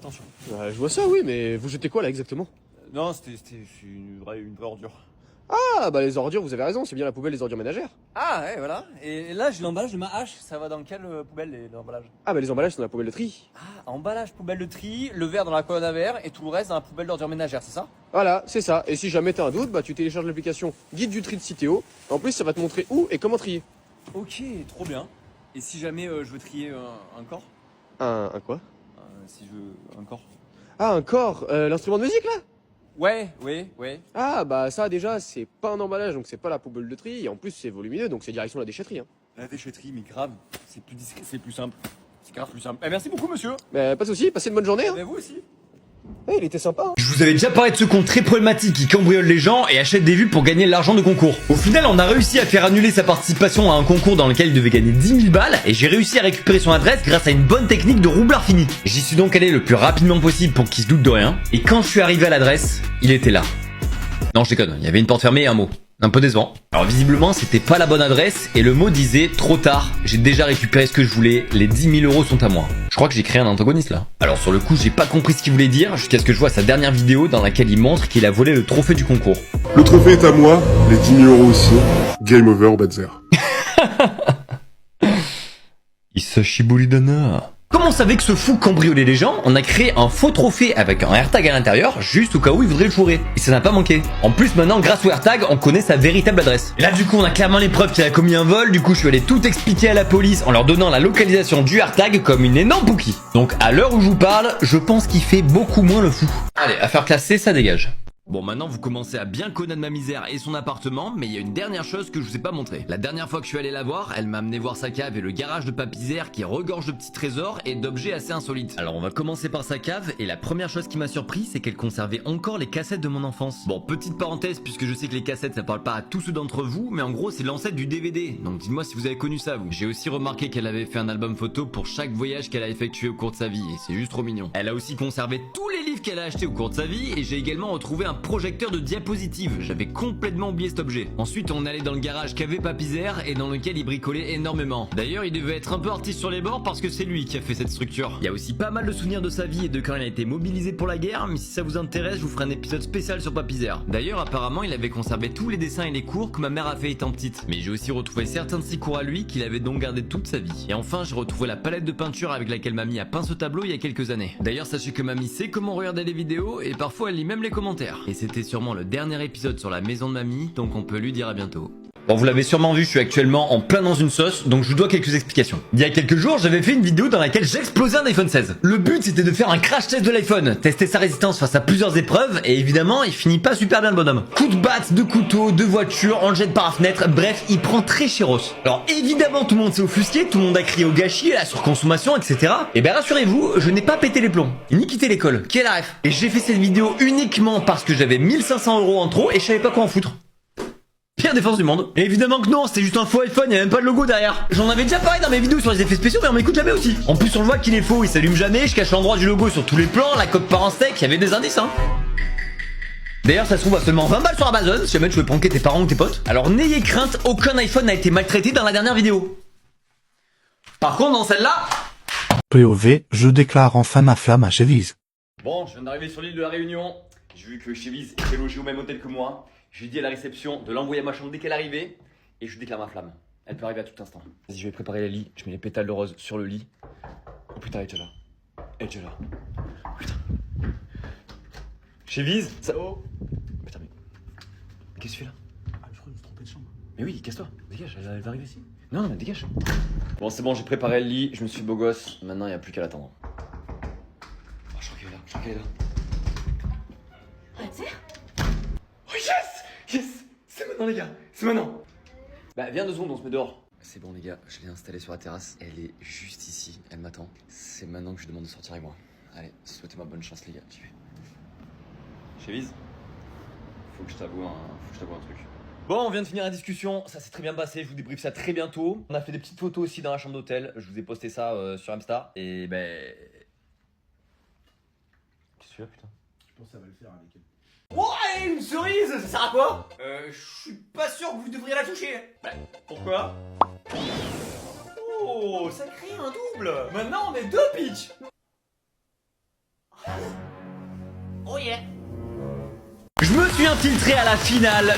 attention. Je vois ça, oui, mais vous jetez quoi là exactement? Non, c'était une vraie ordure. Ah, bah les ordures, vous avez raison, c'est bien la poubelle des ordures ménagères. Ah ouais, voilà. Et là, j'ai l'emballage de ma hache. Ça va dans quelle poubelle, l'emballage? Ah, bah les emballages sont dans la poubelle de tri. Ah, emballage, poubelle de tri, le verre dans la colonne à verre et tout le reste dans la poubelle d'ordures ménagères, c'est ça? Voilà, c'est ça. Et si jamais t'as un doute, bah tu télécharges l'application Guide du tri de Citeo. En plus, ça va te montrer où et comment trier. Ok, trop bien. Et si jamais je veux trier un corps? Un quoi? Si je veux un corps? Ah, un corps, l'instrument de musique là? Ouais. Ah, bah ça déjà, c'est pas un emballage, donc c'est pas la poubelle de tri. Et en plus, c'est volumineux, donc c'est direction la déchetterie. Hein. La déchetterie, mais grave, c'est plus discret, c'est plus simple. C'est grave plus simple. Merci beaucoup, monsieur. Mais pas de soucis, passez une bonne journée. Hein. Mais vous aussi. Il était sympa. Hein. Je vous avais déjà parlé de ce con très problématique qui cambriole les gens et achète des vues pour gagner de l'argent de concours. Au final, on a réussi à faire annuler sa participation à un concours dans lequel il devait gagner 10 000 balles et j'ai réussi à récupérer son adresse grâce à une bonne technique de roublard fini. J'y suis donc allé le plus rapidement possible pour qu'il se doute de rien et quand je suis arrivé à l'adresse, il était là. Non, je déconne, il y avait une porte fermée et un mot. Un peu décevant. Alors visiblement, c'était pas la bonne adresse et le mot disait trop tard, j'ai déjà récupéré ce que je voulais, les 10 000 € sont à moi. Je crois que j'ai créé un antagoniste là. Alors sur le coup, j'ai pas compris ce qu'il voulait dire jusqu'à ce que je vois sa dernière vidéo dans laquelle il montre qu'il a volé le trophée du concours. Le trophée est à moi, les 10 000 € aussi. Game over, Badzer. Isashibulidana. Comme on savait que ce fou cambriolait les gens, on a créé un faux trophée avec un AirTag à l'intérieur, juste au cas où il voudrait le fourrer. Et ça n'a pas manqué. En plus, maintenant, grâce au AirTag, on connaît sa véritable adresse. Et là, du coup, on a clairement les preuves qu'il a commis un vol. Du coup, je suis allé tout expliquer à la police en leur donnant la localisation du AirTag comme une énorme bouquille. Donc, à l'heure où je vous parle, je pense qu'il fait beaucoup moins le fou. Allez, affaire classée, ça dégage. Bon, maintenant vous commencez à bien connaître ma misère et son appartement, mais il y a une dernière chose que je vous ai pas montré. La dernière fois que je suis allé la voir, elle m'a amené voir sa cave et le garage de Papizère qui regorge de petits trésors et d'objets assez insolites. Alors on va commencer par sa cave et la première chose qui m'a surpris, c'est qu'elle conservait encore les cassettes de mon enfance. Bon, petite parenthèse puisque je sais que les cassettes ça parle pas à tous ceux d'entre vous, mais en gros c'est l'ancêtre du DVD. Donc dites-moi si vous avez connu ça vous. J'ai aussi remarqué qu'elle avait fait un album photo pour chaque voyage qu'elle a effectué au cours de sa vie et c'est juste trop mignon. Elle a aussi conservé tous les livres qu'elle a achetés au cours de sa vie et j'ai également retrouvé un projecteur de diapositives, j'avais complètement oublié cet objet. Ensuite on allait dans le garage qu'avait Papizère et dans lequel il bricolait énormément. D'ailleurs il devait être un peu artiste sur les bords parce que c'est lui qui a fait cette structure. Il y a aussi pas mal de souvenirs de sa vie et de quand il a été mobilisé pour la guerre, mais si ça vous intéresse je vous ferai un épisode spécial sur Papizère. D'ailleurs apparemment il avait conservé tous les dessins et les cours que ma mère a fait étant petite. Mais j'ai aussi retrouvé certains de ses cours à lui qu'il avait donc gardé toute sa vie. Et enfin j'ai retrouvé la palette de peinture avec laquelle mamie a peint ce tableau il y a quelques années. D'ailleurs sachez que mamie sait comment regarder les vidéos et parfois elle lit même les commentaires. Et c'était sûrement le dernier épisode sur la maison de mamie, donc on peut lui dire à bientôt. Bon, vous l'avez sûrement vu, je suis actuellement en plein dans une sauce, donc je vous dois quelques explications. Il y a quelques jours, j'avais fait une vidéo dans laquelle j'explosais un iPhone 16. Le but, c'était de faire un crash test de l'iPhone, tester sa résistance face à plusieurs épreuves, et évidemment, il finit pas super bien le bonhomme. Coup de batte, de couteau, de voiture, on le jette par la fenêtre, bref, il prend très chéros. Alors évidemment, tout le monde s'est offusqué, tout le monde a crié au gâchis, à la surconsommation, etc. Et ben rassurez-vous, je n'ai pas pété les plombs, ni quitté l'école. Quel ref. Et j'ai fait cette vidéo uniquement parce que j'avais 1 500 € en trop et je savais pas quoi en foutre. Pire défense du monde. Et évidemment que non, c'était juste un faux iPhone, y'a même pas de logo derrière. J'en avais déjà parlé dans mes vidéos sur les effets spéciaux, mais on m'écoute jamais aussi. En plus, on le voit qu'il est faux, il s'allume jamais, je cache l'endroit du logo sur tous les plans, la coque part en steak, y'avait des indices, hein. D'ailleurs, ça se trouve à seulement 20 balles sur Amazon, si jamais tu veux pranker tes parents ou tes potes. Alors n'ayez crainte, aucun iPhone n'a été maltraité dans la dernière vidéo. Par contre, dans celle-là... POV, je déclare enfin ma flamme à Chevise. Bon, je viens d'arriver sur l'île de la Réunion. J'ai vu que Chevise était logée au même hôtel que moi. Je lui ai dit à la réception de l'envoyer à ma chambre dès qu'elle arrivait. Et je lui déclare ma flamme. Elle peut arriver à tout instant. Vas-y, je vais préparer les lits. Je mets les pétales de rose sur le lit. Oh putain, elle est déjà là. Elle est déjà là. Putain. Chevise, ça... Oh. Putain, mais... Qu'est-ce que tu fais là? Ah, je crois que je me suis trompé de chambre. Mais oui, casse-toi. Dégage, elle va arriver ici. Non, non, mais dégage. Bon, c'est bon, j'ai préparé le lit. Je me suis beau gosse. Maintenant, il n'y a plus qu'à l'attendre. Oh, je crois qu'elle est là. Je crois qu'elle est là. Oh yes! Yes! C'est maintenant les gars! C'est maintenant! Bah viens 2 secondes, on se met dehors. C'est bon les gars, je l'ai installée sur la terrasse. Elle est juste ici, elle m'attend. C'est maintenant que je lui demande de sortir avec moi. Allez, souhaitez-moi bonne chance les gars, j'y vais. Chevise, faut que je t'avoue un truc. Bon, on vient de finir la discussion, ça s'est très bien passé, je vous débriefe ça très bientôt. On a fait des petites photos aussi dans la chambre d'hôtel, je vous ai posté ça sur Insta. Et ben... Qu'est-ce que tu as putain? Je pense que ça va le faire avec elle. Ouais, une cerise, ça sert à quoi? Je suis pas sûr que vous devriez la toucher. Bah, pourquoi? Oh, ça crée un double. Maintenant, on est 2 pitch. Oh Je me suis infiltré à la finale